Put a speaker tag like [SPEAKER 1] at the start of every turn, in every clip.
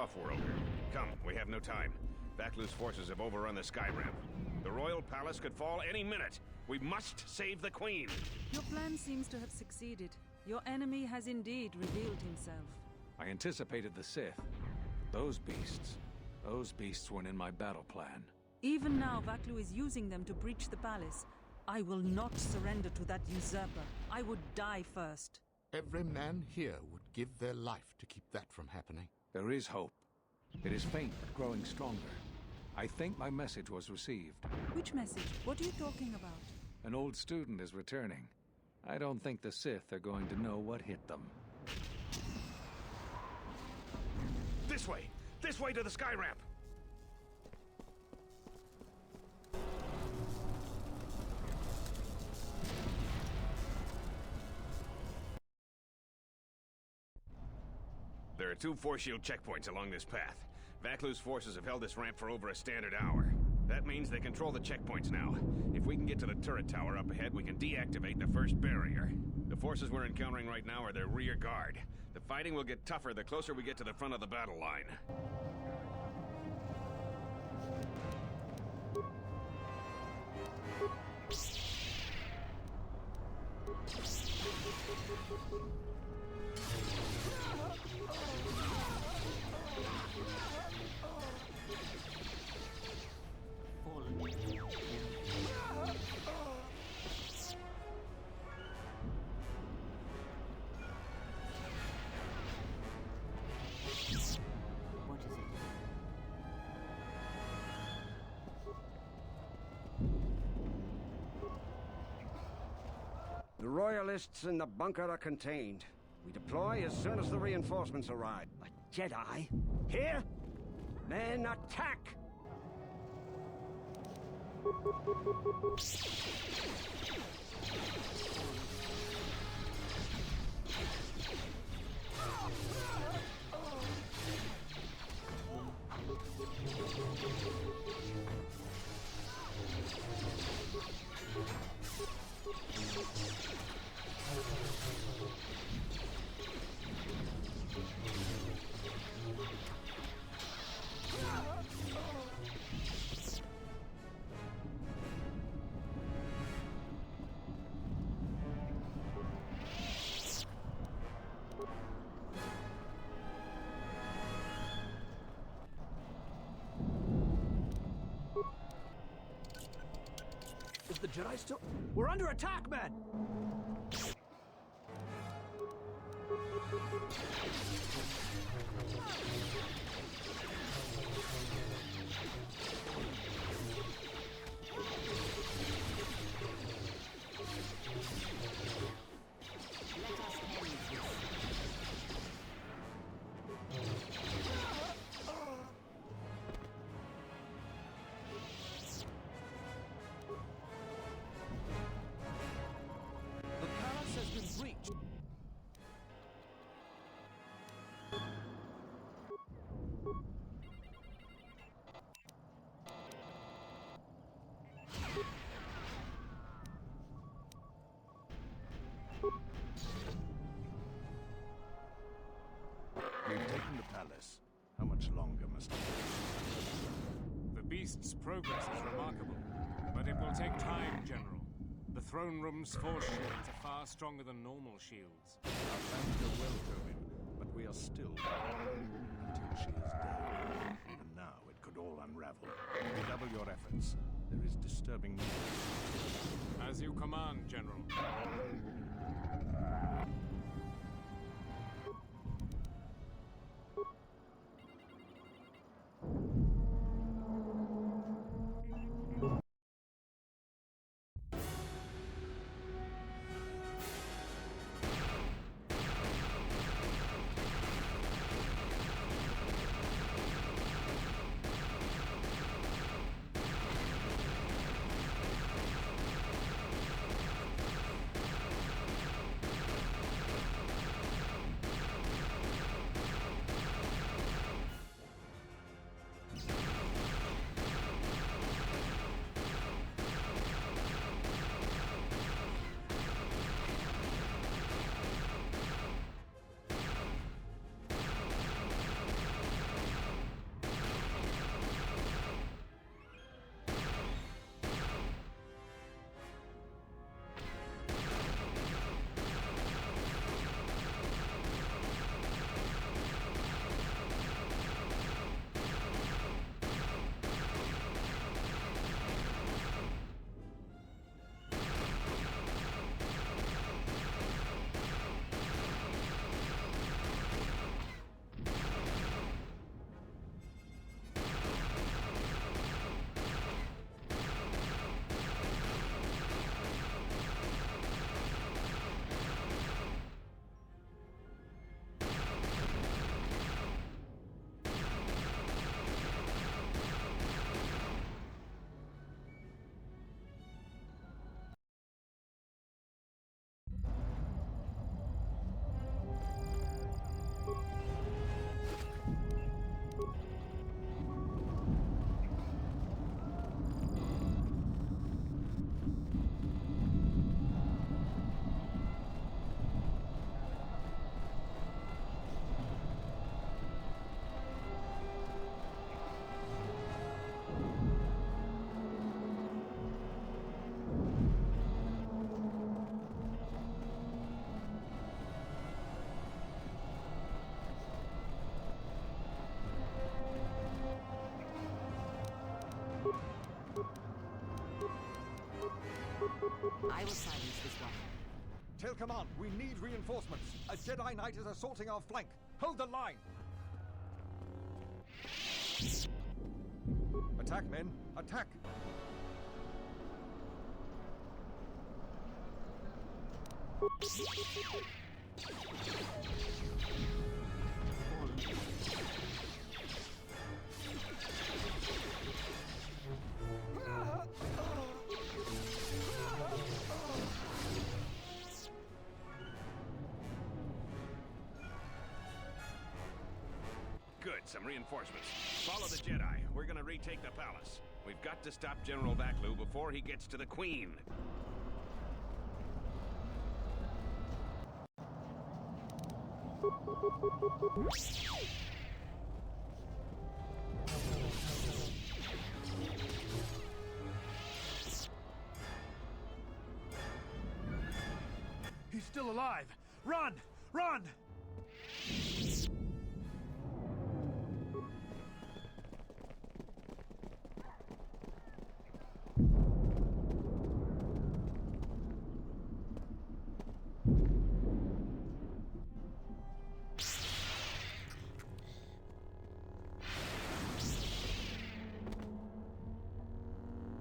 [SPEAKER 1] off-worlder. Come, we have no time. Vaklu's forces have overrun the sky ramp. The royal palace could fall any minute. We must save the queen.
[SPEAKER 2] Your plan seems to have succeeded. Your enemy has indeed revealed himself.
[SPEAKER 3] I anticipated the Sith. Those beasts weren't in my battle plan.
[SPEAKER 2] Even now, Vaklu is using them to breach the palace. I will not surrender to that usurper. I would die first.
[SPEAKER 4] Every man here would give their life to keep that from happening.
[SPEAKER 3] There is hope. It is faint but growing stronger. I think my message was received.
[SPEAKER 2] Which message? What are you talking about?
[SPEAKER 3] An old student is returning. I don't think the Sith are going to know what hit them.
[SPEAKER 1] This way! This way to the sky ramp! There are 2 force shield checkpoints along this path. Vaklu's forces have held this ramp for over a standard hour. That means they control the checkpoints now. If we can get to the turret tower up ahead, we can deactivate the first barrier. The forces we're encountering right now are their rear guard. The fighting will get tougher the closer we get to the front of the battle line.
[SPEAKER 2] What is it?
[SPEAKER 5] The Royalists in the bunker are contained. We deploy as soon as the reinforcements arrive. A Jedi? Here? Men, attack!
[SPEAKER 6] Is the Jedi still... We're under attack, man!
[SPEAKER 7] We've taken the palace. How much longer must it take?
[SPEAKER 8] The beast's progress is remarkable, but it will take time, General. The throne room's force shields are far stronger than normal shields.
[SPEAKER 7] Our plans go well, Tobin, but we are still until she is dead. Even now, it could all unravel. Redouble your efforts. There is disturbing news.
[SPEAKER 8] As you command, General.
[SPEAKER 9] I will silence this one.
[SPEAKER 6] Tell command, we need reinforcements. A Jedi Knight is assaulting our flank. Hold the line. Attack, men. Attack.
[SPEAKER 1] Good, some reinforcements. Follow the Jedi. We're gonna retake the palace. We've got to stop General Vaklu before he gets to the Queen.
[SPEAKER 6] He's still alive. Run! Run!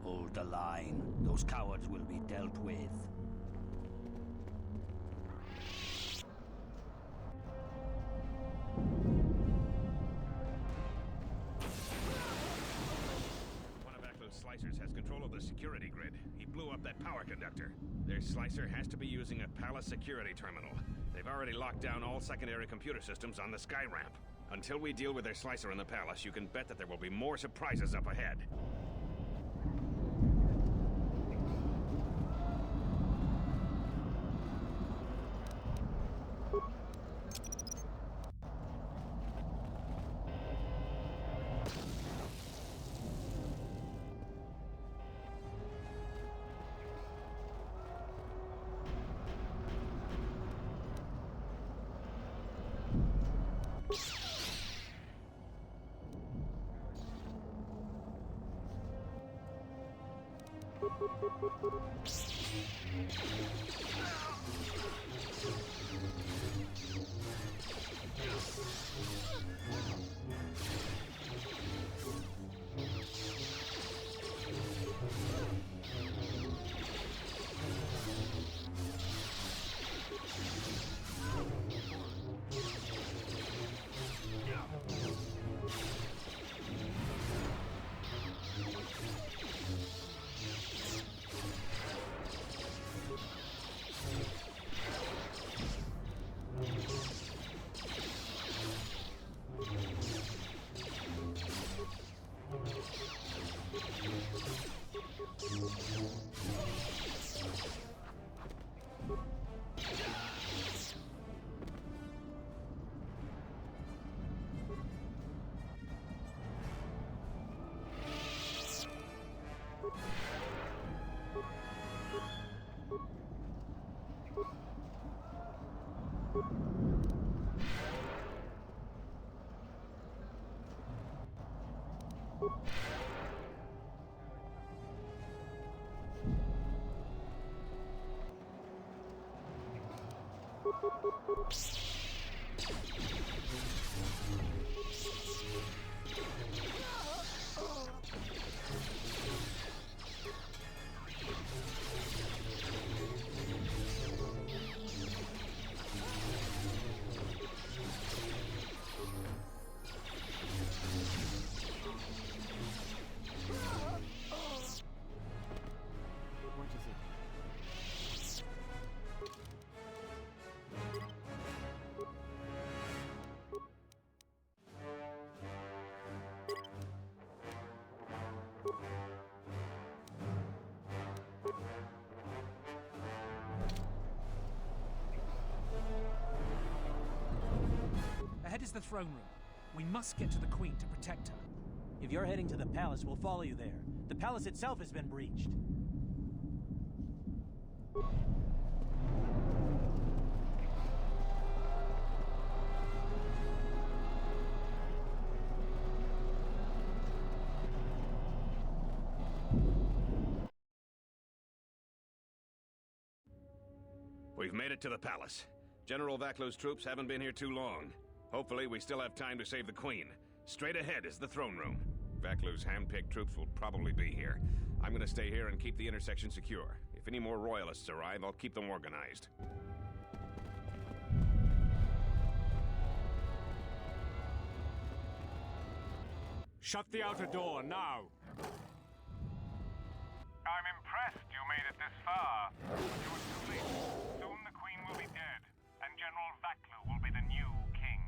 [SPEAKER 5] Hold the line. Those cowards will be dealt with.
[SPEAKER 1] One of Vaklu's slicers has control of the security grid. He blew up that power conductor. Their slicer has to be using a palace security terminal. They've already locked down all secondary computer systems on the sky ramp. Until we deal with their slicer in the palace, you can bet that there will be more surprises up ahead.
[SPEAKER 6] Ahead is the throne room. We must get to the Queen to protect her.
[SPEAKER 10] If you're heading to the palace, we'll follow you there. The palace itself has been breached.
[SPEAKER 1] We've made it to the palace. General Vaklu's troops haven't been here too long. Hopefully, we still have time to save the Queen. Straight ahead is the throne room. Vaklu's hand-picked troops will probably be here. I'm gonna stay here and keep the intersection secure. If any more royalists arrive, I'll keep them organized.
[SPEAKER 8] Shut the outer door, now!
[SPEAKER 11] I'm impressed you made it this far. You were too late. Soon the Queen will be dead, and General Vaklu will be the new king.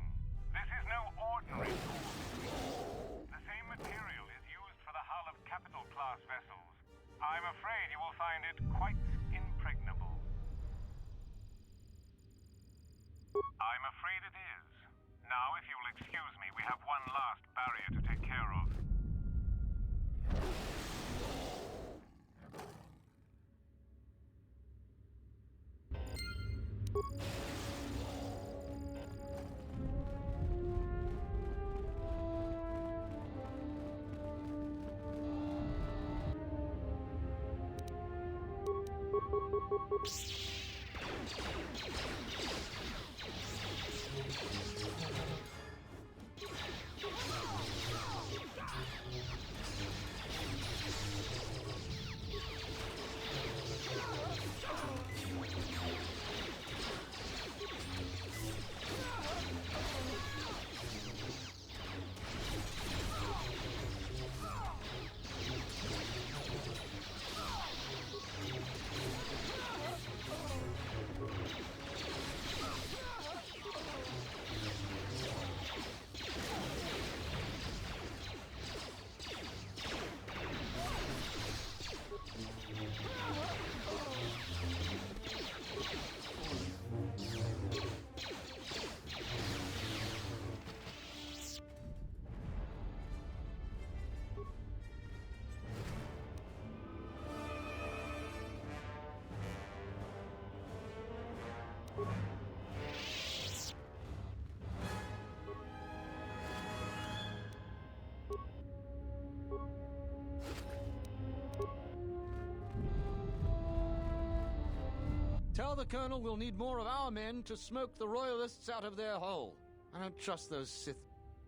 [SPEAKER 11] This is no ordinary tool. The same material is used for the hull of capital-class vessels. I'm afraid you will find it quite impregnable. I'm afraid it is. Now, if you'll excuse me, we have one last barrier to take care of.
[SPEAKER 12] Tell the Colonel we'll need more of our men to smoke the Royalists out of their hole. I don't trust those Sith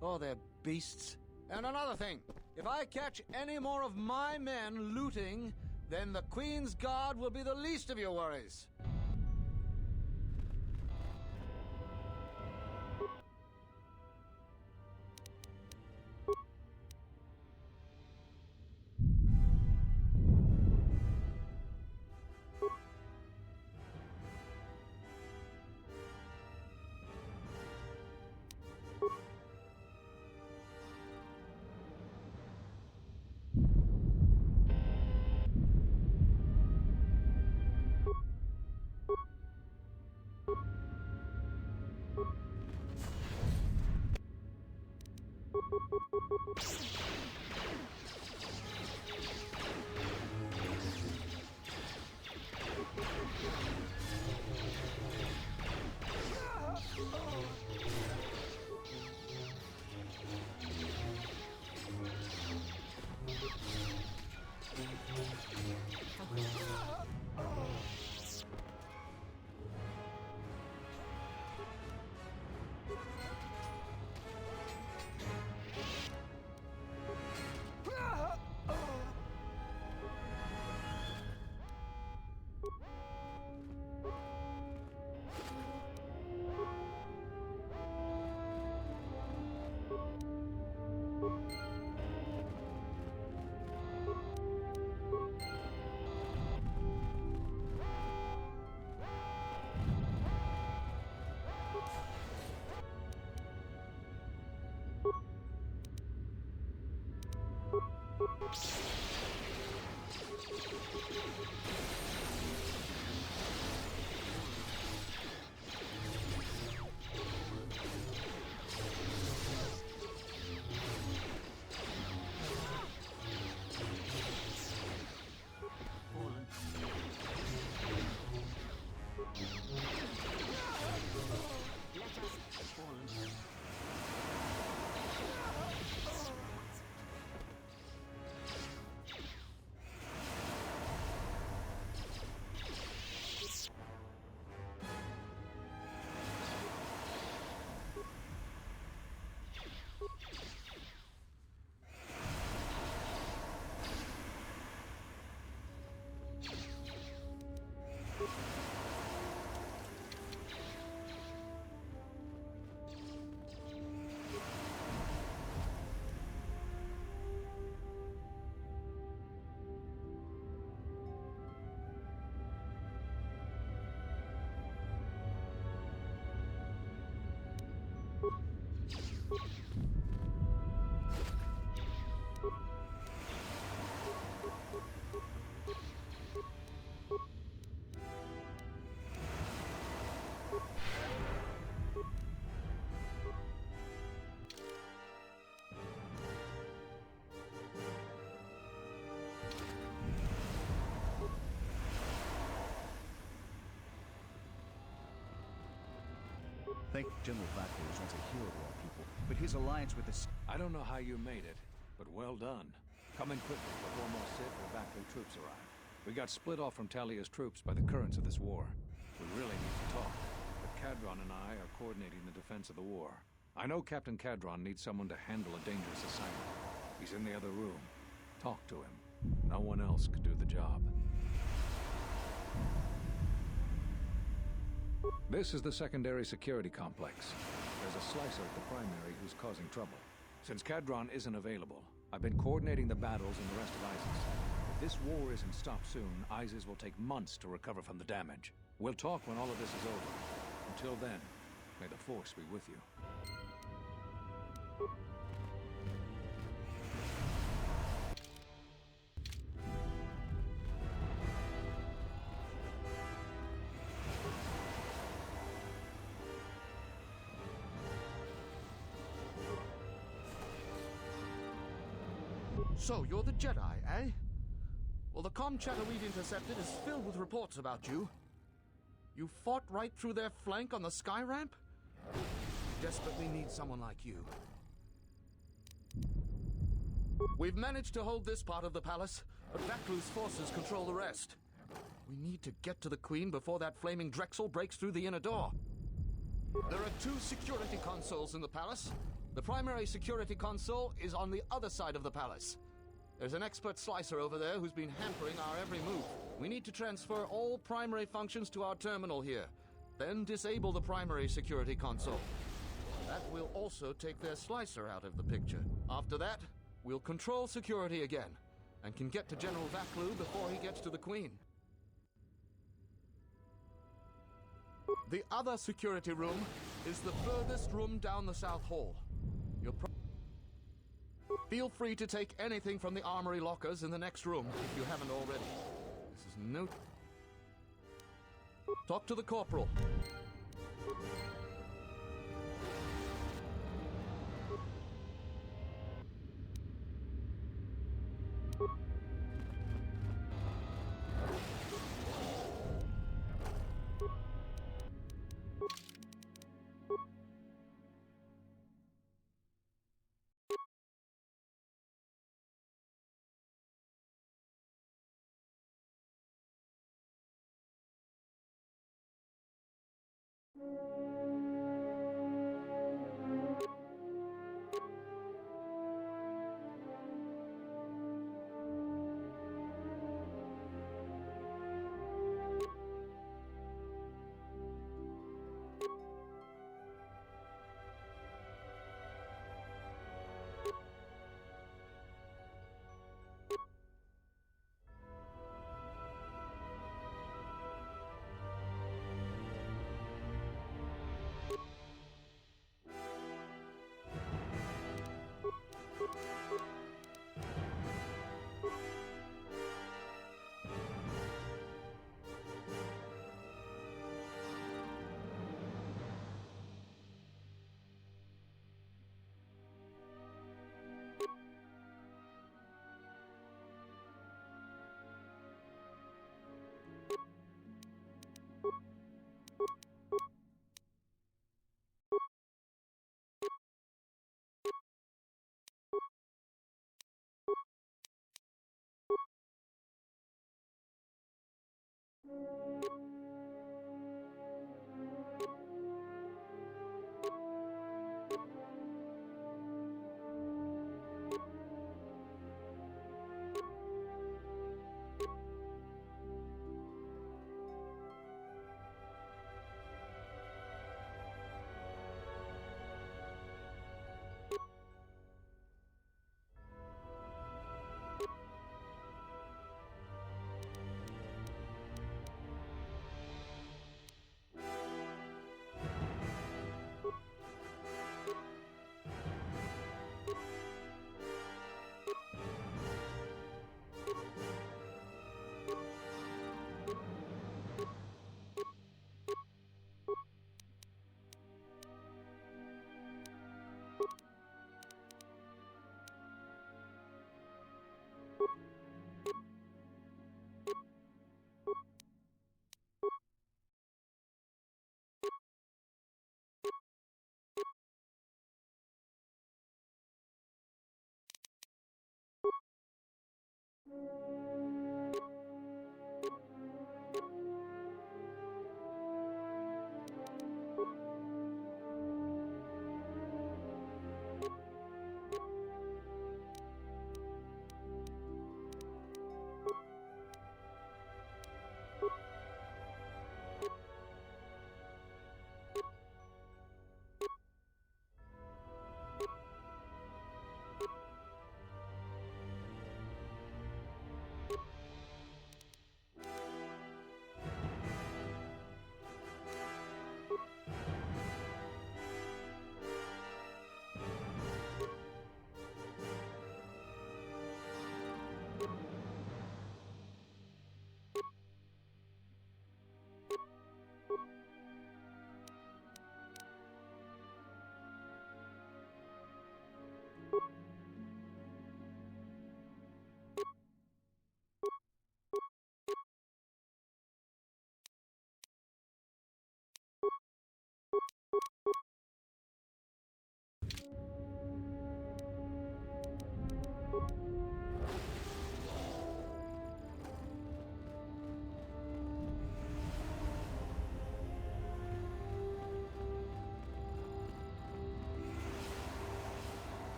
[SPEAKER 12] or their beasts. And another thing, if I catch any more of my men looting, then the Queen's Guard will be the least of your worries.
[SPEAKER 13] Thank General Vackler is once a hero to our people, but his alliance with the...
[SPEAKER 3] I don't know how you made it, but well done. Come in quickly before more Sith or Vackler troops arrive. We got split off from Talia's troops by the currents of this war. We really need to talk, but Cadron and I are coordinating the defense of the war. I know Captain Cadron needs someone to handle a dangerous assignment. He's in the other room. Talk to him. No one else could do the job. This is the secondary security complex. There's a slicer at the primary who's causing trouble. Since Cadron isn't available, I've been coordinating the battles and the rest of ISIS. If this war isn't stopped soon, ISIS will take months to recover from the damage. We'll talk when all of this is over. Until then, may the Force be with you.
[SPEAKER 12] So, you're the Jedi, eh? Well, the comm chatter we've intercepted is filled with reports about you. You fought right through their flank on the sky ramp? We desperately need someone like you. We've managed to hold this part of the palace, but Vacklu's forces control the rest. We need to get to the Queen before that flaming Drexel breaks through the inner door. There are 2 security consoles in the palace. The primary security console is on the other side of the palace. There's an expert slicer over there who's been hampering our every move. We need to transfer all primary functions to our terminal here, then disable the primary security console. That will also take their slicer out of the picture. After that, we'll control security again, and can get to General Vacklu before he gets to the Queen. The other security room is the furthest room down the South Hall. Feel free to take anything from the armory lockers in the next room if you haven't already. This is no... Talk to the corporal.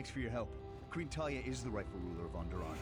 [SPEAKER 13] Thanks for your help. Queen Talia is the rightful ruler of Onderon.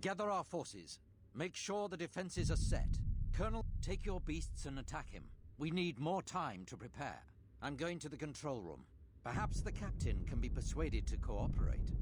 [SPEAKER 14] Gather our forces. Make sure the defenses are set. Colonel, take your beasts and attack him. We need more time to prepare. I'm going to the control room. Perhaps the captain can be persuaded to cooperate.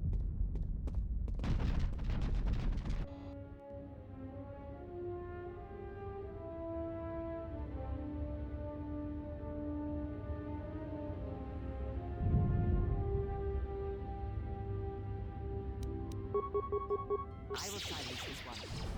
[SPEAKER 9] I will silence this one.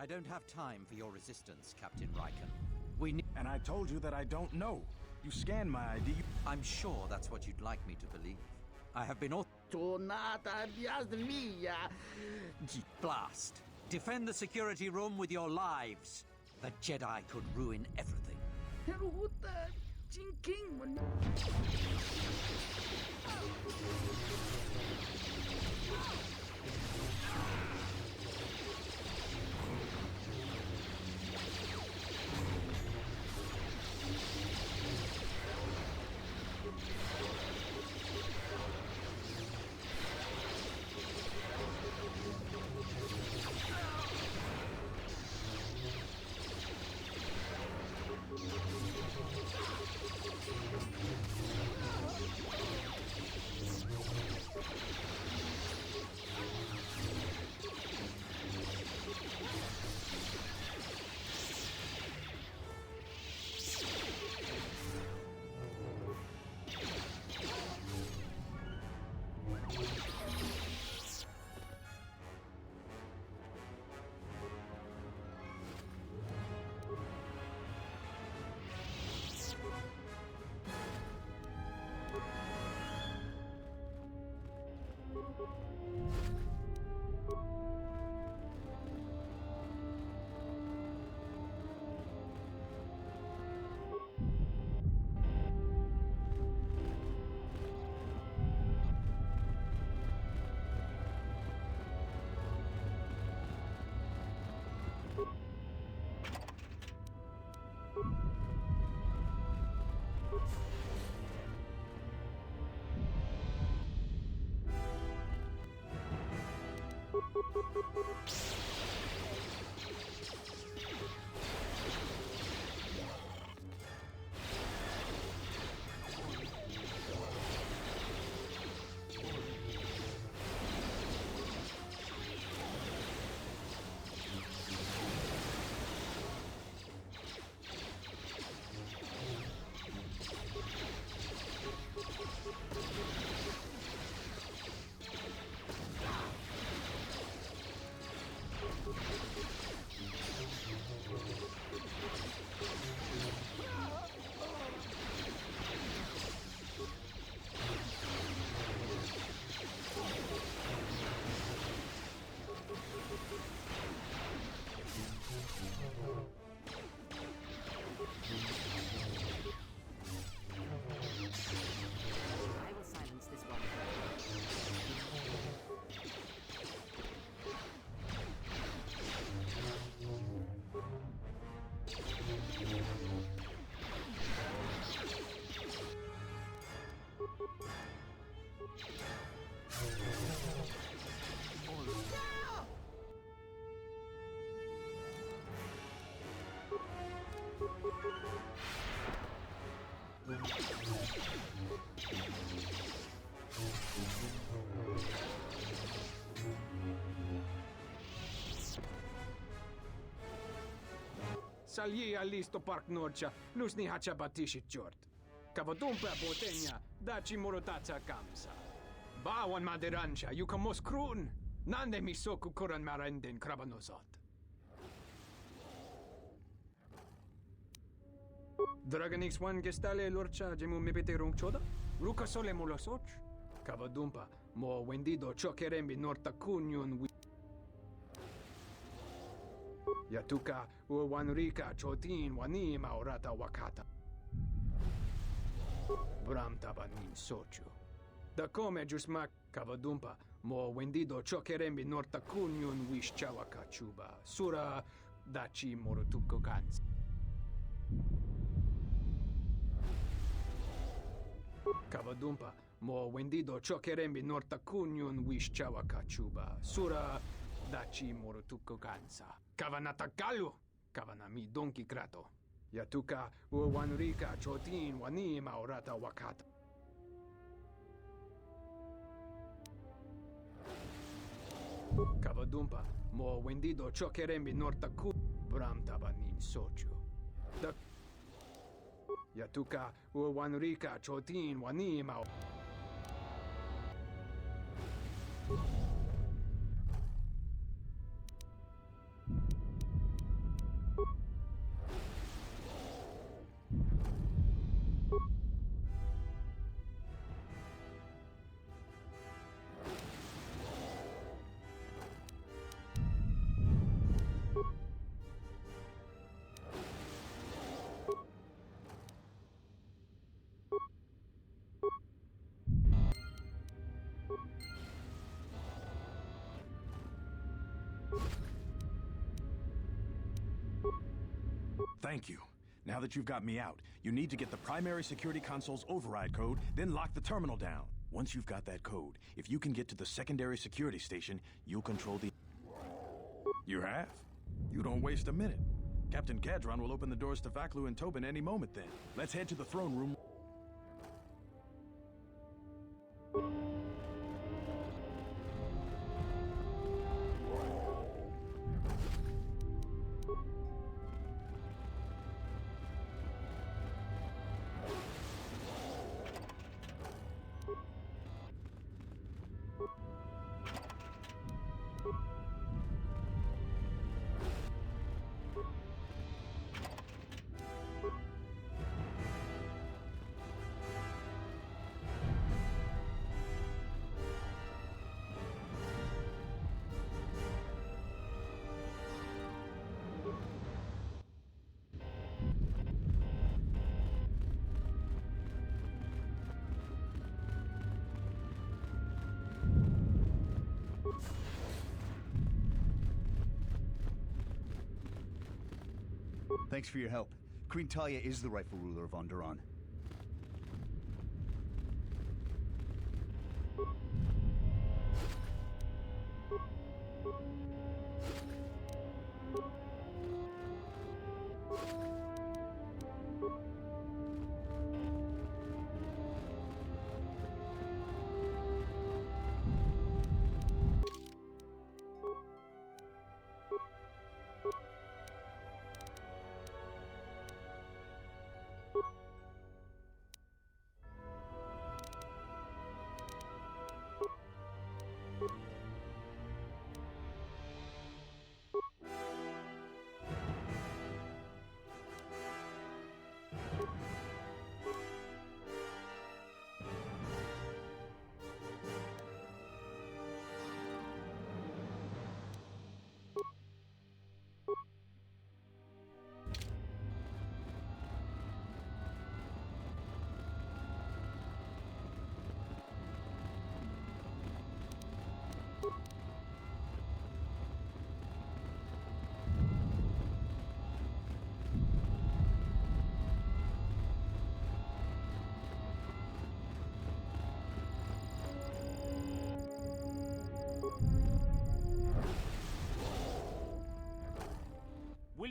[SPEAKER 14] I don't have time for your resistance, Captain Riken. We need...
[SPEAKER 7] And I told you that I don't know. You scanned my ID.
[SPEAKER 14] I'm sure that's what you'd like me to believe. I have been... Blast. Defend the security room with your lives. The Jedi could ruin everything.
[SPEAKER 15] Salji alisto park norcia, lusni hacha batishi jort. Kavatumpa botenya, dachi morotaca kamsa. Bawan maderansha, yukamos krun. Nande misoku kuran marenden krabanosot. Dragon X1 gestale lorcha jemu mepete choda? Ruka sole molosoch? Kavadumpa, mo wendido chokerembi norta kunyun wi. Yatuka uwanrika chotin wani maurata wakata. Bramtabanin sochu. Da come jusmak kavadumpa mo wendido chokerembi norta kunyun wish chawaka chuba. Sura dachi morotuko gans. Kavadumpa mo wendido chokerembi norta kunyun wish chawaka chuba. Sura dachi morotuko gansa. Kavanata galu, kavanami donki krato. Yatuka uwanrika chotin wani maurata wakata. Kavadumpa mo wendido chokerembi norta ku bramtabanin sochu. Yatuka uwanrika chotin wani mau.
[SPEAKER 7] Thank you. Now that you've got me out, you need to get the primary security console's override code, then lock the terminal down. Once you've got that code, if you can get to the secondary security station, you'll control the... You have? You don't waste a minute. Captain Gadron will open the doors to Vaklu and Tobin any moment then. Let's head to the throne room.
[SPEAKER 13] Thanks for your help. Queen Talia is the rightful ruler of Onderon.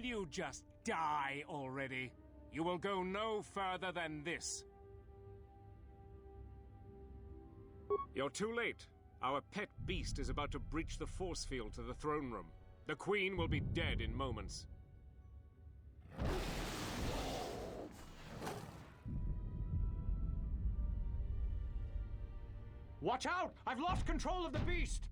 [SPEAKER 8] you just die already? You will go no further than this. You're too late. Our pet beast is about to breach the force field to the throne room. The Queen will be dead in moments.
[SPEAKER 15] Watch out! I've lost control of the beast!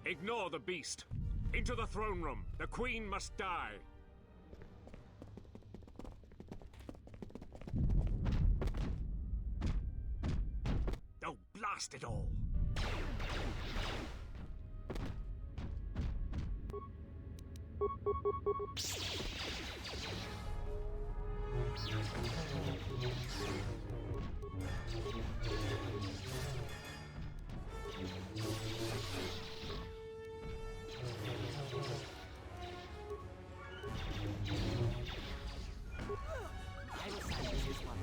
[SPEAKER 8] Ignore the beast. Into the throne room. The Queen must die. Oh, blast it all!
[SPEAKER 9] I will silence this one.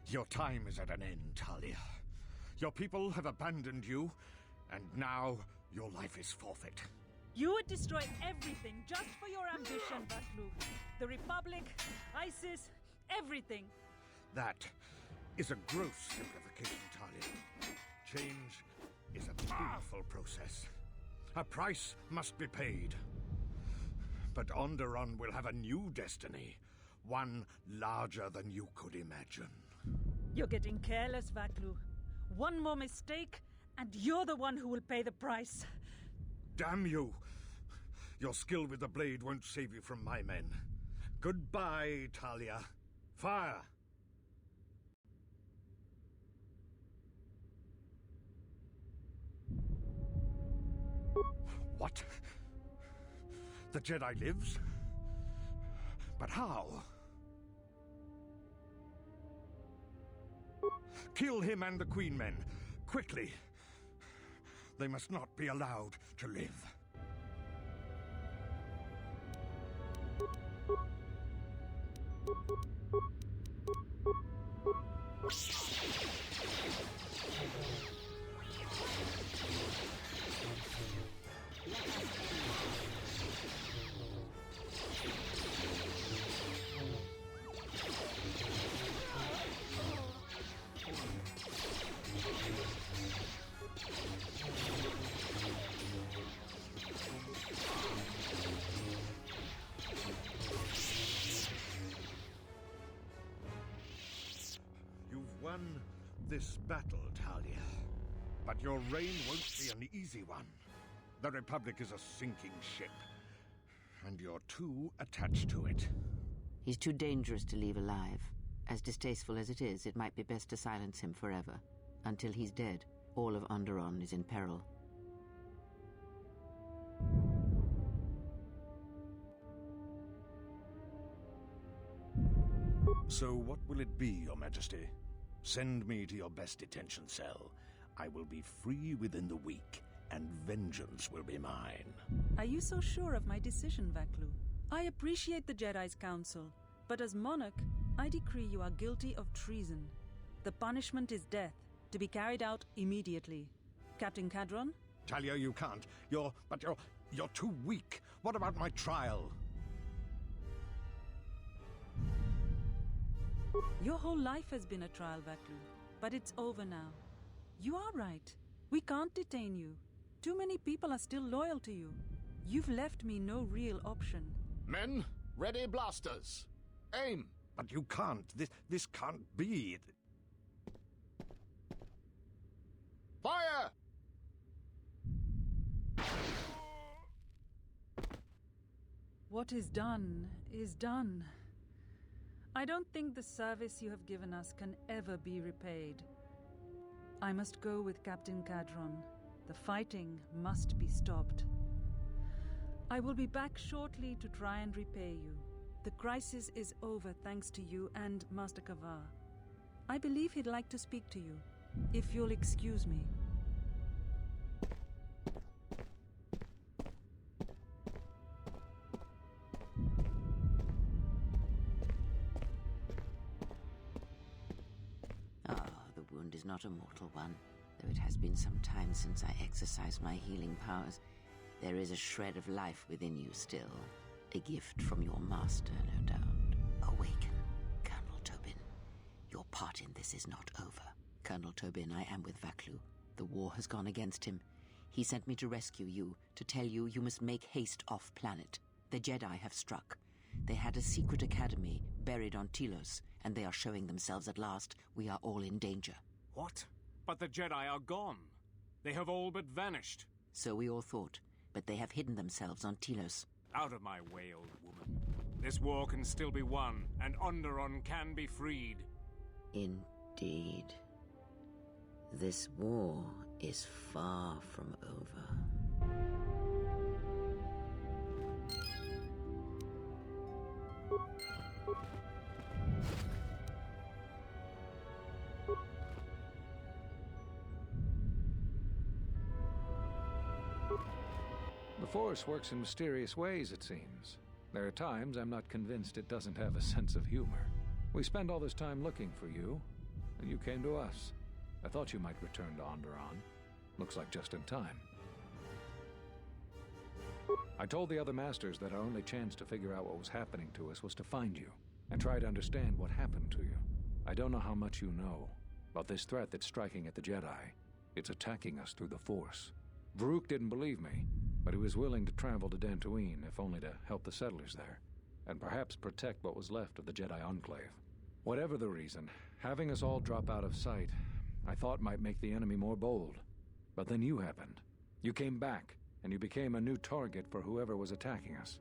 [SPEAKER 7] Your time is at an end, Talia. Your people have abandoned you, and now your life is forfeit.
[SPEAKER 2] You would destroy everything just for your ambition, Vaklu. The Republic, ISIS, everything.
[SPEAKER 7] That is a gross simplification, Talia. Change is a painful process. A price must be paid. But Onderon will have a new destiny, one larger than you could imagine.
[SPEAKER 2] You're getting careless, Vaklu. One more mistake, and you're the one who will pay the price.
[SPEAKER 7] Damn you! Your skill with the blade won't save you from my men. Goodbye, Talia. Fire! What? The Jedi lives? But how? Kill him and the Queen Men, quickly. They must not be allowed to live. Won this battle, Talia. But your reign won't be an easy one. The Republic is a sinking ship, and you're too attached to it.
[SPEAKER 16] He's too dangerous to leave alive. As distasteful as it is, it might be best to silence him forever. Until he's dead, all of Onderon is in peril.
[SPEAKER 7] So what will it be, Your Majesty? Send me to your best detention cell. I will be free within the week, and vengeance will be mine.
[SPEAKER 2] Are you so sure of my decision, Vaklu? I appreciate the Jedi's counsel, but as monarch, I decree you are guilty of treason. The punishment is death, to be carried out immediately. Captain Cadron?
[SPEAKER 7] Talia, you can't. You're too weak. What about my trial?
[SPEAKER 2] Your whole life has been a trial, Vaklu, but it's over now. You are right. We can't detain you. Too many people are still loyal to you. You've left me no real option.
[SPEAKER 12] Men, ready blasters. Aim!
[SPEAKER 7] But you can't. This can't be.
[SPEAKER 12] Fire!
[SPEAKER 2] What is done is done. I don't think the service you have given us can ever be repaid. I must go with Captain Cadron. The fighting must be stopped. I will be back shortly to try and repay you. The crisis is over thanks to you and Master Kavar. I believe he'd like to speak to you, if you'll excuse me.
[SPEAKER 16] Is not a mortal one, though it has been some time since I exercised my healing powers. There is a shred of life within you still, a gift from your master, no doubt. Awaken, Colonel Tobin. Your part in this is not over. Colonel Tobin, I am with Vaklu. The war has gone against him. He sent me to rescue you, to tell you you must make haste off-planet. The Jedi have struck. They had a secret academy buried on Telos, and they are showing themselves at last. We are all in danger.
[SPEAKER 8] What? But the Jedi are gone. They have all but vanished.
[SPEAKER 16] So we all thought, but they have hidden themselves on Telos.
[SPEAKER 8] Out of my way, old woman. This war can still be won, and Onderon can be freed.
[SPEAKER 16] Indeed. This war is far from over.
[SPEAKER 3] The Force works in mysterious ways, it seems. There are times I'm not convinced it doesn't have a sense of humor. We spend all this time looking for you, and you came to us. I thought you might return to Onderon. Looks like just in time. I told the other masters that our only chance to figure out what was happening to us was to find you, and try to understand what happened to you. I don't know how much you know about this threat that's striking at the Jedi. It's attacking us through the Force. Varuk didn't believe me, but he was willing to travel to Dantooine, if only to help the settlers there, and perhaps protect what was left of the Jedi Enclave. Whatever the reason, having us all drop out of sight, I thought might make the enemy more bold. But then you happened. You came back, and you became a new target for whoever was attacking us.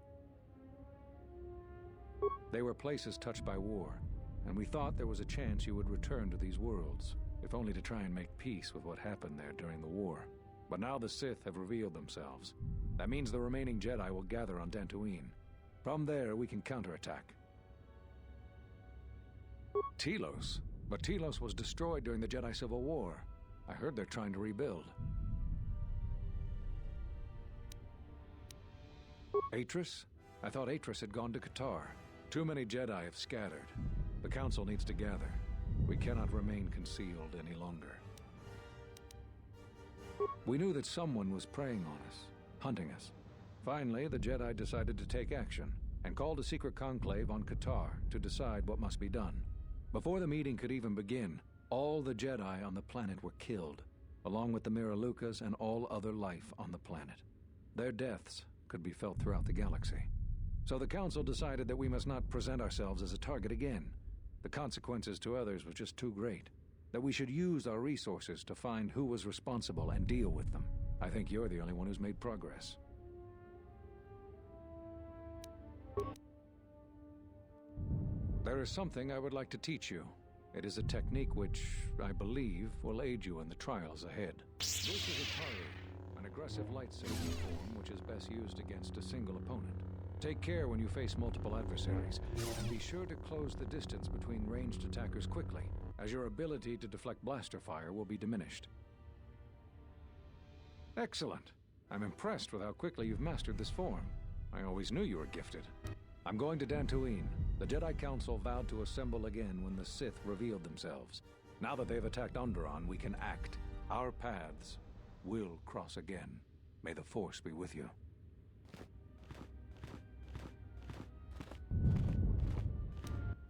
[SPEAKER 3] They were places touched by war, and we thought there was a chance you would return to these worlds, if only to try and make peace with what happened there during the war. But now the Sith have revealed themselves. That means the remaining Jedi will gather on Dantooine. From there, we can counterattack. Telos? But Telos was destroyed during the Jedi Civil War. I heard they're trying to rebuild. Atris? I thought Atris had gone to KOTOR. Too many Jedi have scattered. The Council needs to gather. We cannot remain concealed any longer. We knew that someone was preying on us, hunting us. Finally, the Jedi decided to take action, and called a secret conclave on KOTOR to decide what must be done. Before the meeting could even begin, all the Jedi on the planet were killed, along with the Miralukas and all other life on the planet. Their deaths could be felt throughout the galaxy. So the Council decided that we must not present ourselves as a target again. The consequences to others were just too great. That we should use our resources to find who was responsible and deal with them. I think you're the only one who's made progress. There is something I would like to teach you. It is a technique which, I believe, will aid you in the trials ahead. This is a Taru, an aggressive lightsaber form which is best used against a single opponent. Take care when you face multiple adversaries, and be sure to close the distance between ranged attackers quickly, as your ability to deflect blaster fire will be diminished. Excellent. I'm impressed with how quickly you've mastered this form. I always knew you were gifted. I'm going to Dantooine. The Jedi Council vowed to assemble again when the Sith revealed themselves. Now that they've attacked Onderon, we can act. Our paths will cross again. May the Force be with you.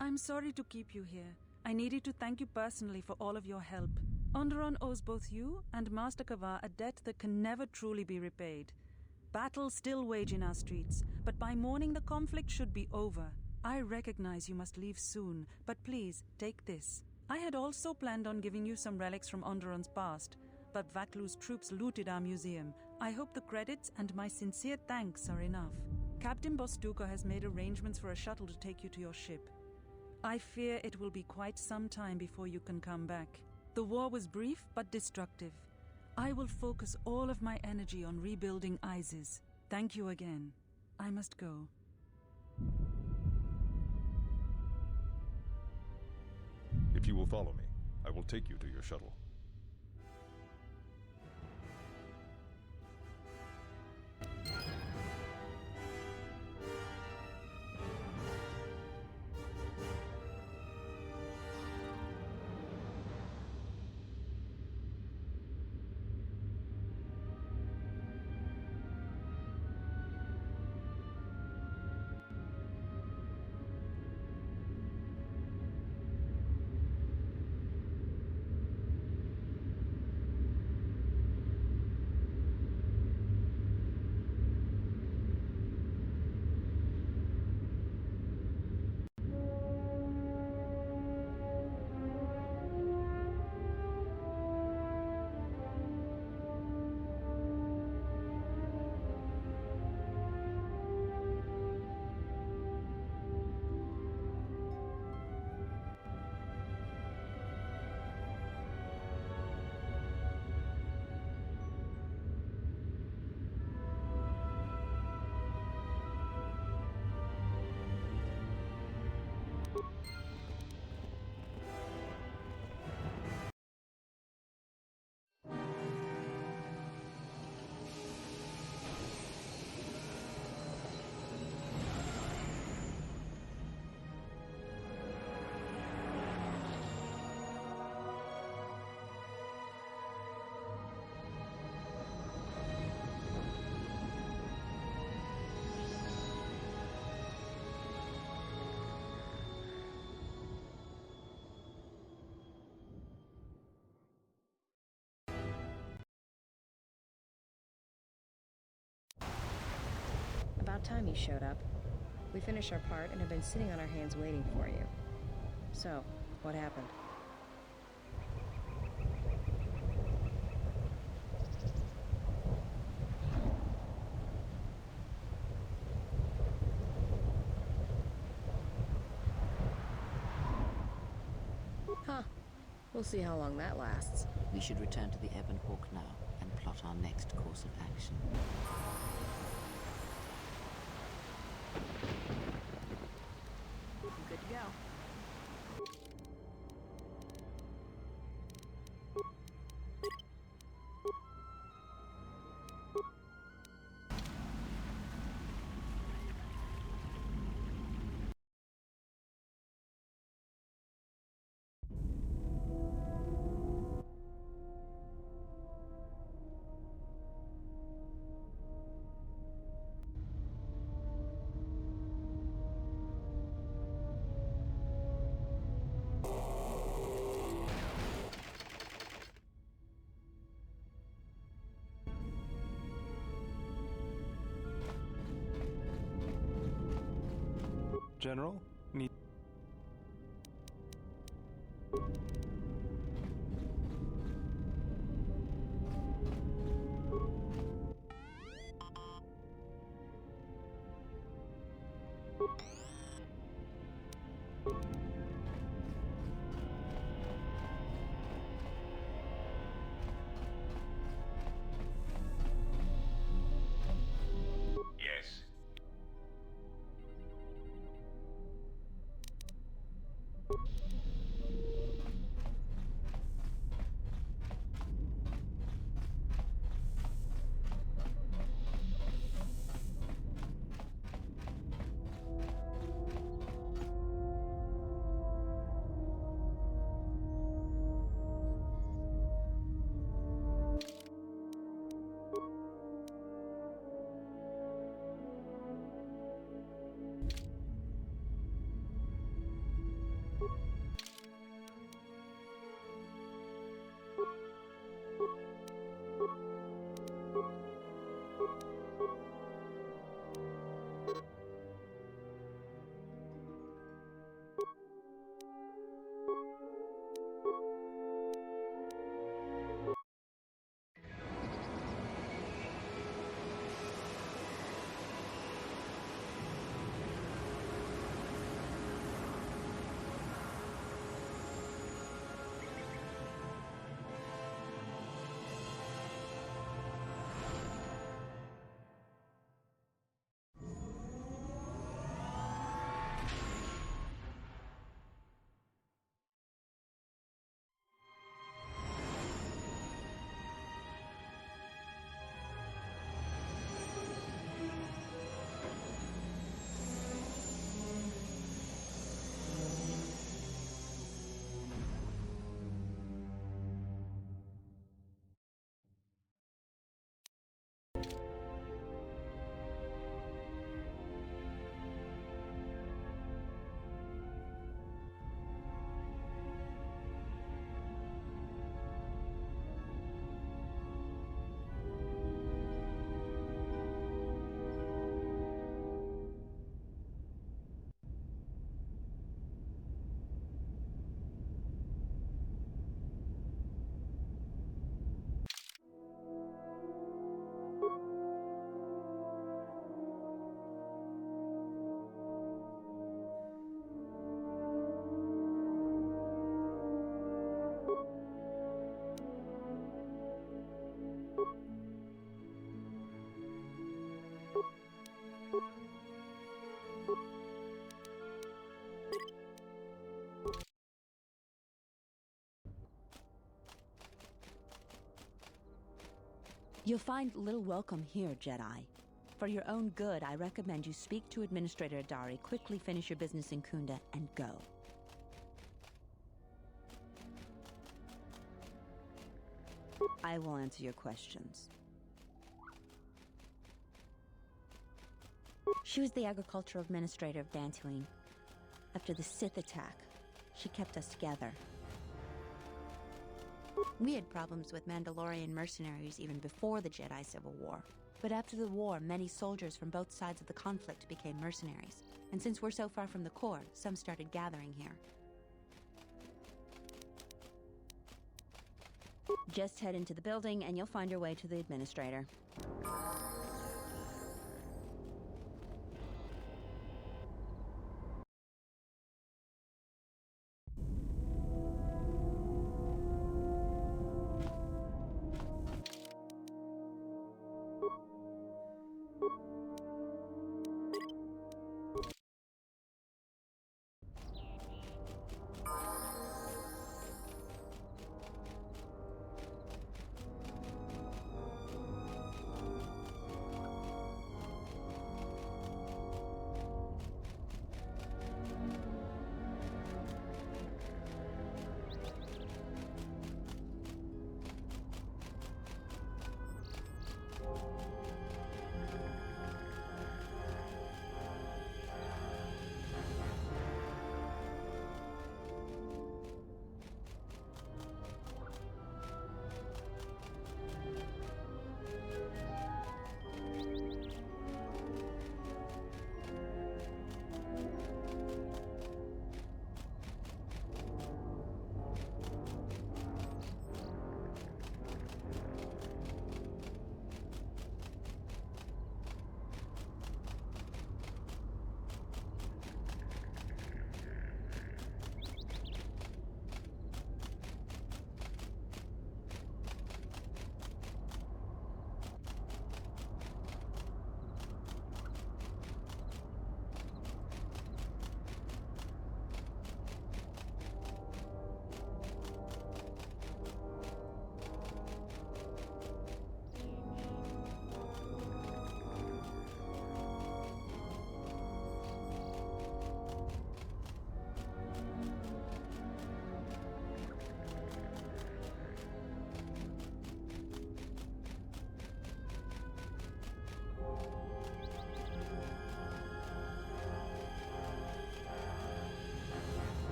[SPEAKER 2] I'm sorry to keep you here. I needed to thank you personally for all of your help. Onderon owes both you and Master Kavar a debt that can never truly be repaid. Battles still wage in our streets, but by morning the conflict should be over. I recognize you must leave soon, but please, take this. I had also planned on giving you some relics from Onderon's past, but Vaklu's troops looted our museum. I hope the credits and my sincere thanks are enough. Captain Bostuko has made arrangements for a shuttle to take you to your ship. I fear it will be quite some time before you can come back. The war was brief but destructive. I will focus all of my energy on rebuilding Isis. Thank you again. I must go.
[SPEAKER 6] If you will follow me, I will take you to your shuttle.
[SPEAKER 17] time you showed up. We finished our part and have been sitting on our hands waiting for you. So, what happened? Huh. We'll see how long that lasts.
[SPEAKER 16] We should return to the Ebon Hawk now and plot our next course of action.
[SPEAKER 17] Good to go.
[SPEAKER 6] General? Need...
[SPEAKER 1] Yes.
[SPEAKER 18] You'll find little welcome here, Jedi. For your own good, I recommend you speak to Administrator Adari, quickly finish your business in Kunda, and go. I will answer your questions. She was the agricultural administrator of Dantooine. After the Sith attack, she kept us together. We had problems with Mandalorian mercenaries even before the Jedi Civil War. But after the war, many soldiers from both sides of the conflict became mercenaries. And since we're so far from the core, some started gathering here. Just head into the building and you'll find your way to the administrator.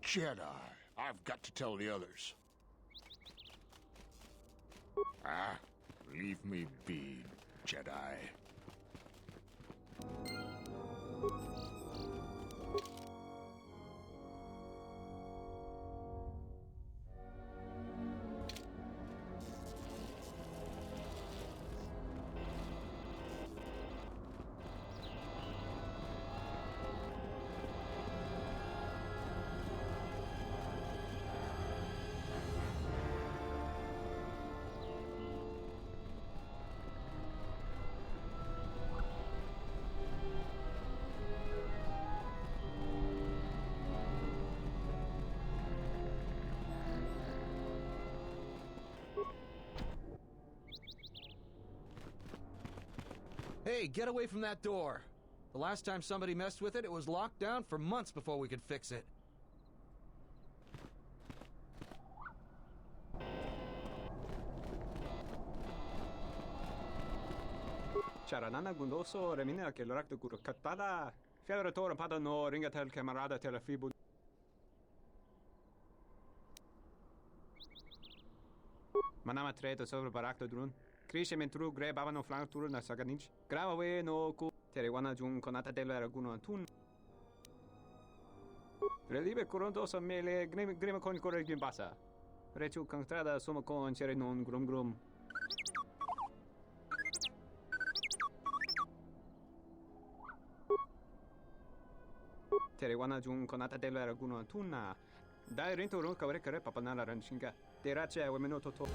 [SPEAKER 7] Jedi. I've got to tell the others. Ah, leave me be, Jedi.
[SPEAKER 12] Hey, get away from that door! The last time somebody messed with it, it was locked down for months before we could fix it.
[SPEAKER 15] Charanana gundoso remina che l'orak de guru katpada. Fiadra tora pada no ringatel camarada telefibu. Manama treto sobre barak de drun. Krishe mentru gre baba no flank turu na saganich. Grava we no ku terewana jun konata del raguno antun. Relibe coronto so mele grima con corre gin passa. Rechu constrada somo con chere non grum grum. Terewana jun konata del raguno antuna. Dai rento ron kavre kare papanala ranchinga. Terache we meno toto.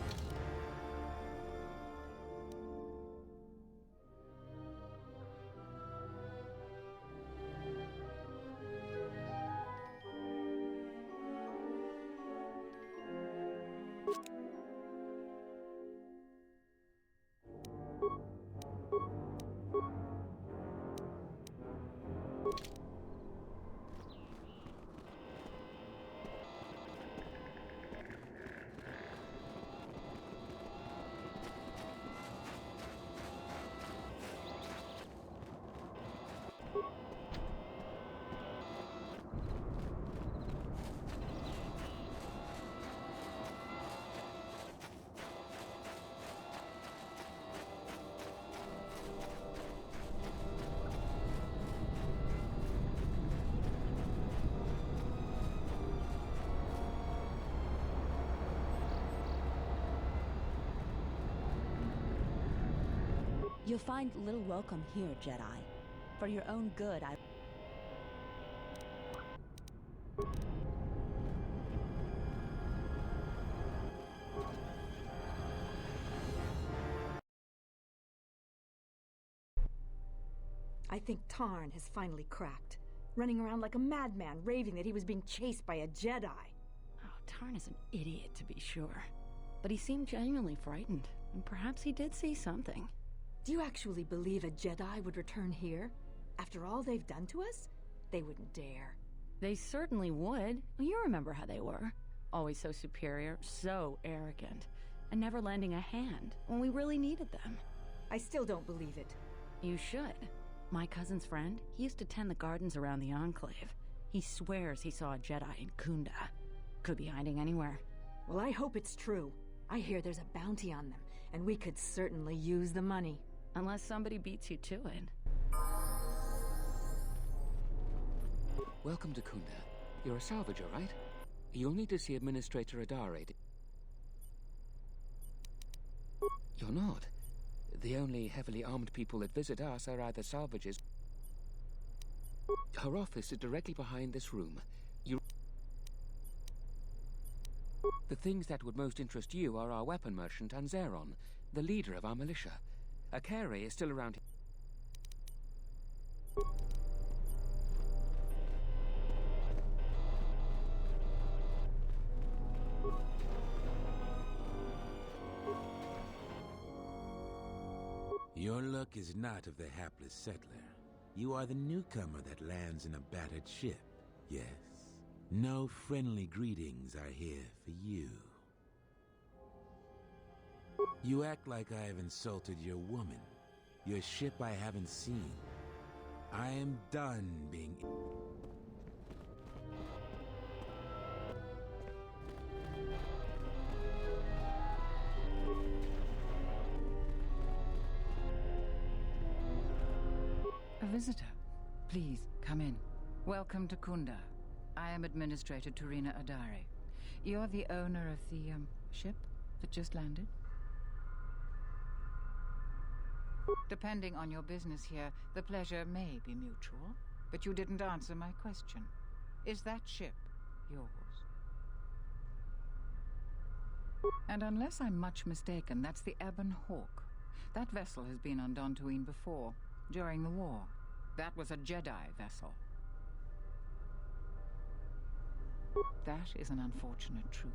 [SPEAKER 19] You'll find little welcome here, Jedi. For your own good,
[SPEAKER 20] I think Tarn has finally cracked. Running around like a madman, raving that he was being chased by a Jedi.
[SPEAKER 21] Oh, Tarn is an idiot, to be sure. But he seemed genuinely frightened, and perhaps he did see something.
[SPEAKER 20] Do you actually believe a Jedi would return here? After all they've done to us? They wouldn't dare.
[SPEAKER 21] They certainly would. You remember how they were. Always so superior, so arrogant, and never lending a hand when we really needed them.
[SPEAKER 20] I still don't believe it.
[SPEAKER 21] You should. My cousin's friend, he used to tend the gardens around the Enclave. He swears he saw a Jedi in Kunda. Could be hiding anywhere.
[SPEAKER 20] Well, I hope it's true. I hear there's a bounty on them, and we could certainly use the money.
[SPEAKER 21] Unless somebody beats you to it.
[SPEAKER 22] Welcome to Kunda. You're a salvager, right? You'll need to see Administrator Adare. You're not. The only heavily armed people that visit us are either salvagers Her office is directly behind this room. The things that would most interest you are our weapon merchant and Zeron, the leader of our militia. Akere is still around.
[SPEAKER 4] Your luck is not of the hapless settler. You are the newcomer that lands in a battered ship. Yes. No friendly greetings are here for you. You act like I have insulted your woman. Your ship I haven't seen. I am done being...
[SPEAKER 21] A visitor. Please, come in. Welcome to Kunda. I am Administrator Turina Adari. You're the owner of the, ship that just landed? Depending on your business here, the pleasure may be mutual, but you didn't answer my question. Is that ship yours? And unless I'm much mistaken, that's the Ebon Hawk. That vessel has been on Dantooine before, during the war. That was a Jedi vessel. That is an unfortunate truth,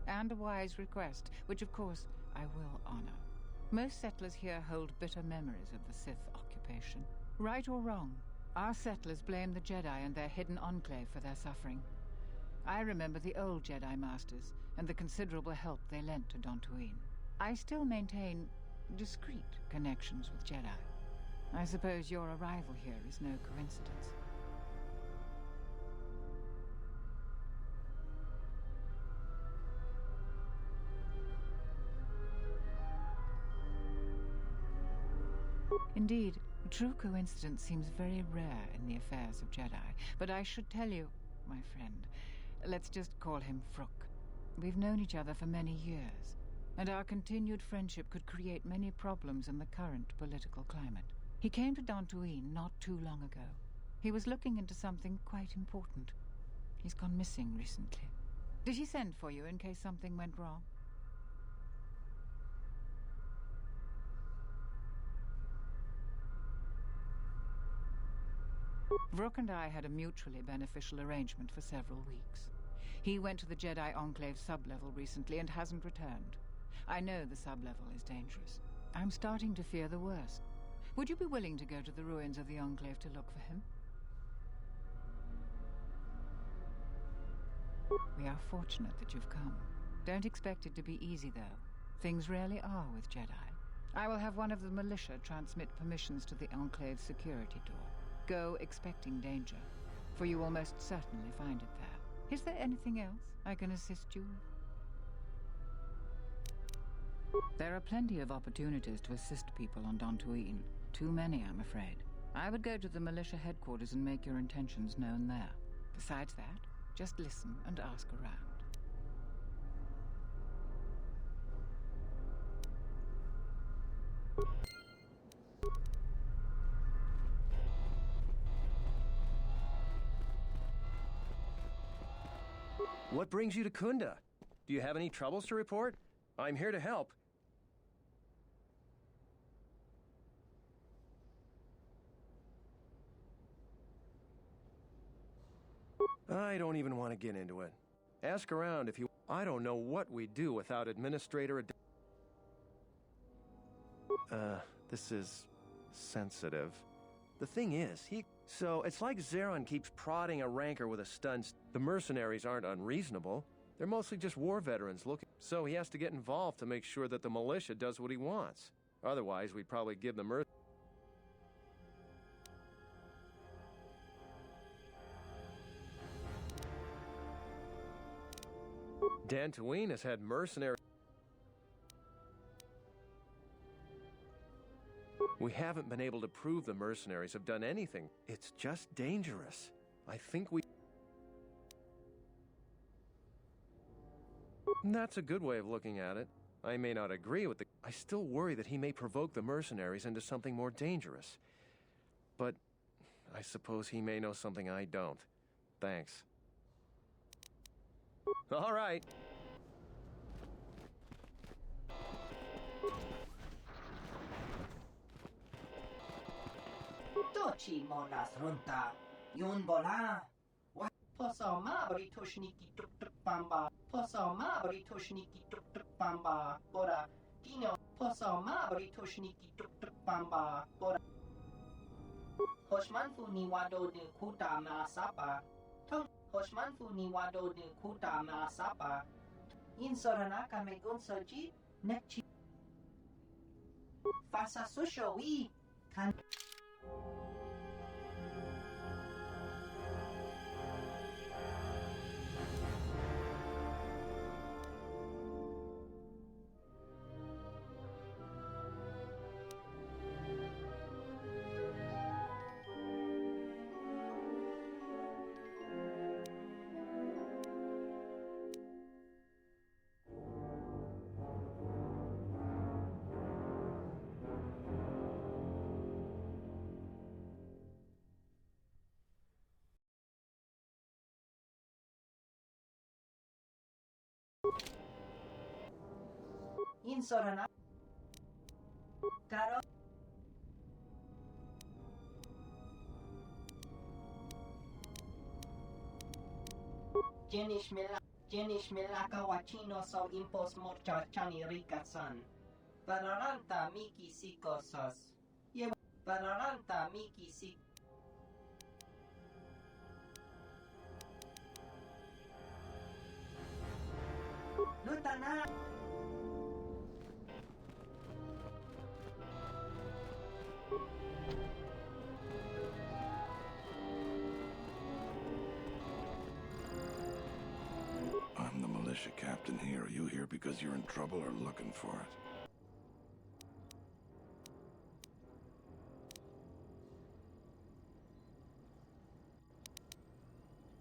[SPEAKER 21] and a wise request, which of course I will honor. Most settlers here hold bitter memories of the Sith occupation. Right or wrong, our settlers blame the Jedi and their hidden enclave for their suffering. I remember the old Jedi Masters and the considerable help they lent to Dantooine. I still maintain discreet connections with Jedi. I suppose your arrival here is no coincidence. Indeed, true coincidence seems very rare in the affairs of Jedi. But I should tell you, my friend, let's just call him Vrook. We've known each other for many years, and our continued friendship could create many problems in the current political climate. He came to Dantooine not too long ago. He was looking into something quite important. He's gone missing recently. Did he send for you in case something went wrong? Vrook and I had a mutually beneficial arrangement for several weeks. He went to the Jedi Enclave sublevel recently and hasn't returned. I know the sublevel is dangerous. I'm starting to fear the worst. Would you be willing to go to the ruins of the Enclave to look for him? We are fortunate that you've come. Don't expect it to be easy, though. Things rarely are with Jedi. I will have one of the militia transmit permissions to the Enclave security door. Go expecting danger, for you will most certainly find it there. Is there anything else I can assist you with? There are plenty of opportunities to assist people on Dantooine. Too many, I'm afraid. I would go to the militia headquarters and make your intentions known there. Besides that, just listen and ask around.
[SPEAKER 5] What brings you to Kunda? Do you have any troubles to report? I'm here to help. I don't even want to get into it. Ask around if you... I don't know what we'd do without Administrator... This is... sensitive. The thing is, So, it's like Zeron keeps prodding a rancor with a stun... The mercenaries aren't unreasonable. They're mostly just war veterans looking... So he has to get involved to make sure that the militia does what he wants. Otherwise, we'd probably give the Dantooine has had mercenaries... We haven't been able to prove the mercenaries have done anything. It's just dangerous. I think we... That's a good way of looking at it. I may not agree with the... I still worry that he may provoke the mercenaries into something more dangerous. But I suppose he may know something I don't. Thanks. All right.
[SPEAKER 9] Dochi monas runta. Yun bola. What? Poso ma baritushniki tuk tuk bamba. Poso ma baritushniki tuk tuk bamba. Bora. Dino. Poso ma baritushniki tuk tuk bamba. Bora. Hoshmanfu ni wado de kuta maasapa. Tong. Hoshmanfu ni wado de kuta maasapa. In soranaka me gunsoji. Nekchi. Fasa susho wi. Kan. In sorana. Caro. Jenish Milaka Wachino so impos morcha chani rika san. Pararanta miki sikosas. Ye Pararanta miki sik. Lutana.
[SPEAKER 7] I'm the militia captain here. Are you here because you're in trouble or looking for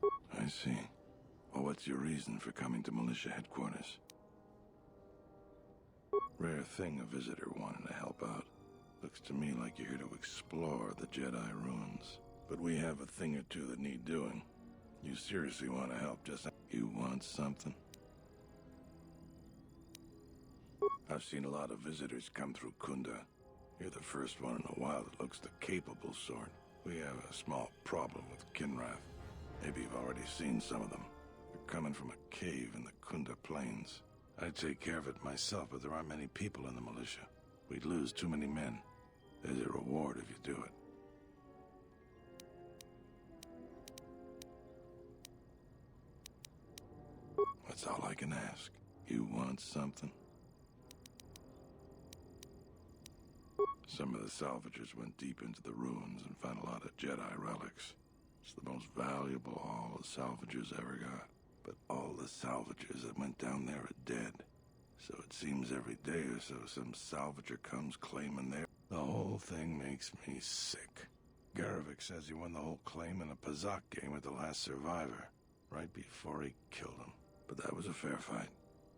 [SPEAKER 7] it? I see. Well, what's your reason for coming to militia headquarters? Rare thing a visitor wanting to help out. Looks to me like you're here to explore the Jedi ruins. But we have a thing or two that need doing. You seriously want to help, just... You want something? I've seen a lot of visitors come through Kunda. You're the first one in a while that looks the capable sort. We have a small problem with Kinrath. Maybe you've already seen some of them. They're coming from a cave in the Kunda Plains. I'd take care of it myself, but there aren't many people in the militia. We'd lose too many men. There's a reward if you do it. That's all I can ask. You want something? Some of the salvagers went deep into the ruins and found a lot of Jedi relics. It's the most valuable haul the salvagers ever got. But all the salvagers that went down there are dead. So it seems every day or so some salvager comes claiming their... The whole thing makes me sick. Garavik says he won the whole claim in a Pazak game with the last survivor, right before he killed him. But that was a fair fight.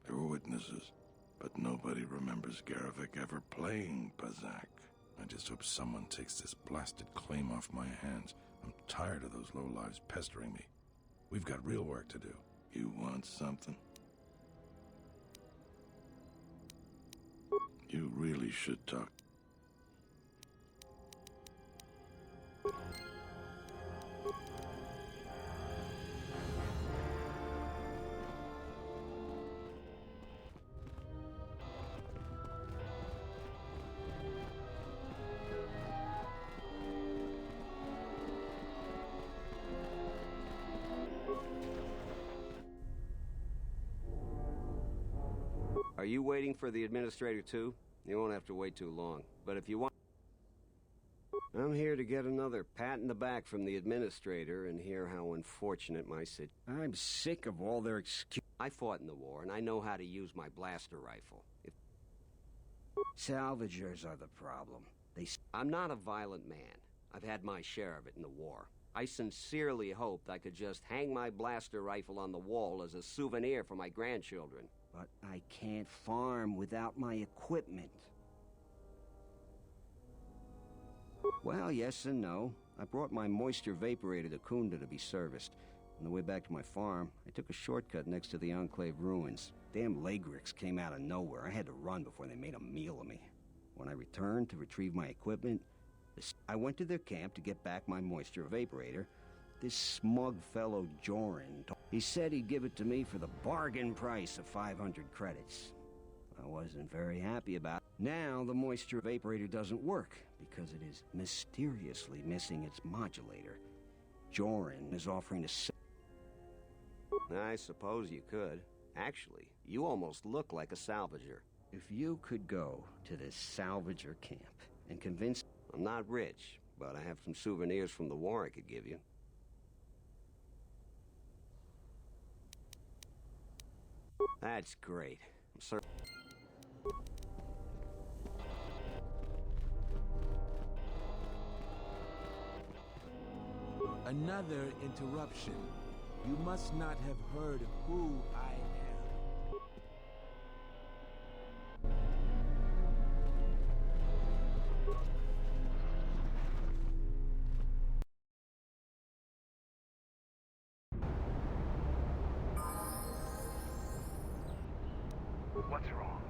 [SPEAKER 7] There were witnesses. But nobody remembers Garavik ever playing Pazak. I just hope someone takes this blasted claim off my hands. I'm tired of those lowlives pestering me. We've got real work to do. You want something? You really should talk.
[SPEAKER 10] Are you waiting for the administrator too? You won't have to wait too long. But if you want... I'm here to get another pat in the back from the administrator and hear how unfortunate my
[SPEAKER 11] I'm sick of all their excuses.
[SPEAKER 10] I fought in the war, and I know how to use my blaster rifle.
[SPEAKER 11] Salvagers are the problem.
[SPEAKER 10] I'm not a violent man. I've had my share of it in the war. I sincerely hoped I could just hang my blaster rifle on the wall as a souvenir for my grandchildren.
[SPEAKER 11] But I can't farm without my equipment. Well, yes and no.
[SPEAKER 10] I brought my moisture vaporator to Kunda to be serviced. On the way back to my farm, I took a shortcut next to the Enclave ruins. Damn Lagrix came out of nowhere. I had to run before they made a meal of me. When I returned to retrieve my equipment, I went to their camp to get back my moisture evaporator. This smug fellow Joran, he said he'd give it to me for the bargain price of 500 credits. I wasn't very happy about it. Now the moisture evaporator doesn't work because it is mysteriously missing its modulator. Joran is offering to sell. I suppose you could. Actually, you almost look like a salvager. If you could go to this salvager camp and convince... I'm not rich, but I have some souvenirs from the war I could give you. That's great. I'm sorry.
[SPEAKER 4] Another interruption. You must not have heard who I am.
[SPEAKER 13] What's wrong?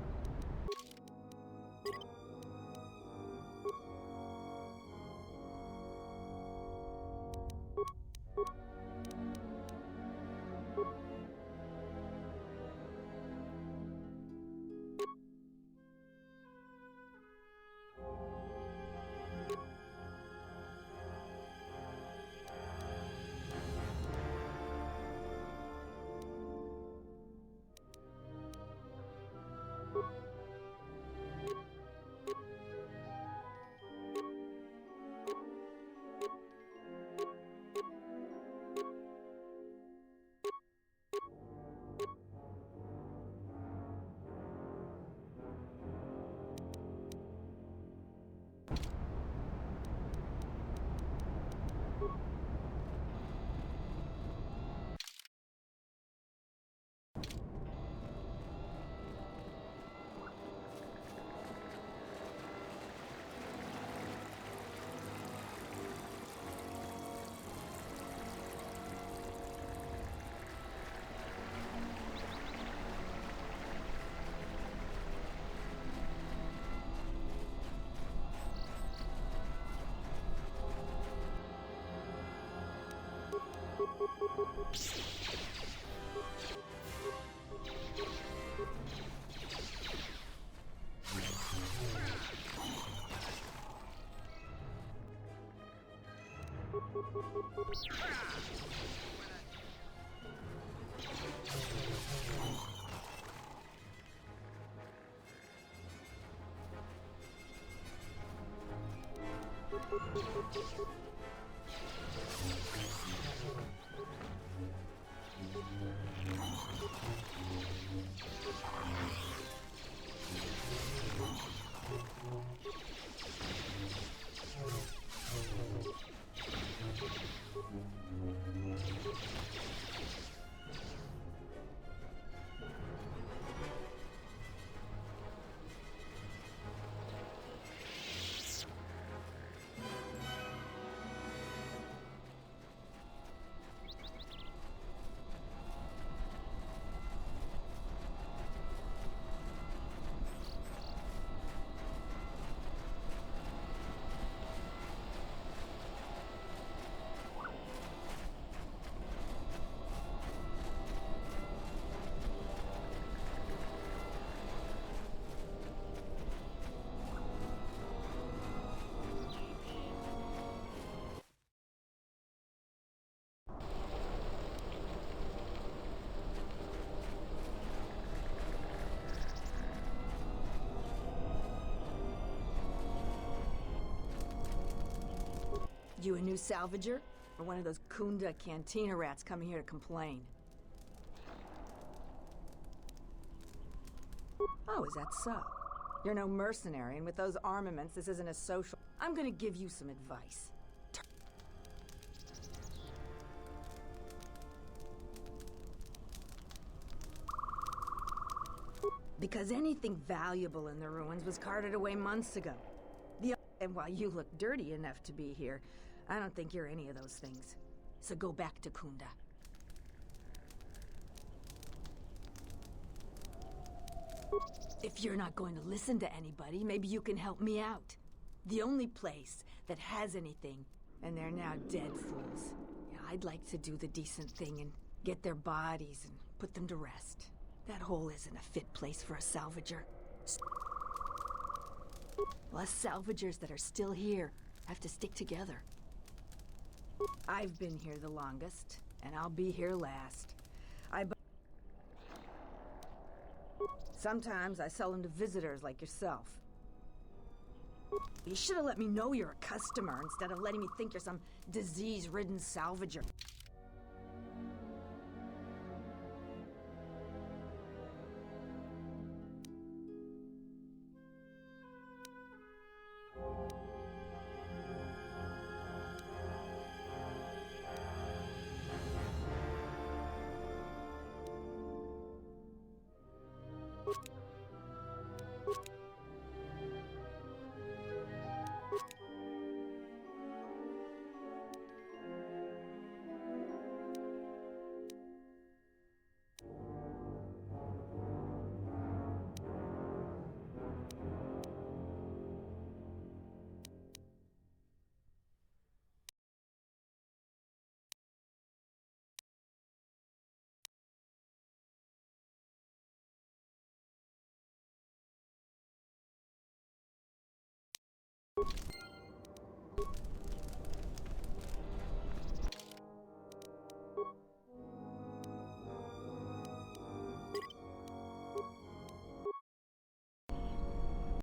[SPEAKER 20] You a new salvager? Or one of those Kunda cantina rats coming here to complain? Oh, is that so? You're no mercenary, and with those armaments, this isn't a social... I'm gonna give you some advice. Because anything valuable in the ruins was carted away months ago. And while you look dirty enough to be here, I don't think you're any of those things. So go back to Kunda. If you're not going to listen to anybody, maybe you can help me out. The only place that has anything, and they're now dead fools. Yeah, I'd like to do the decent thing and get their bodies and put them to rest. That hole isn't a fit place for a salvager. Us salvagers that are still here have to stick together. I've been here the longest, and I'll be here last. Sometimes I sell them to visitors like yourself. You should have let me know you're a customer instead of letting me think you're some disease-ridden salvager.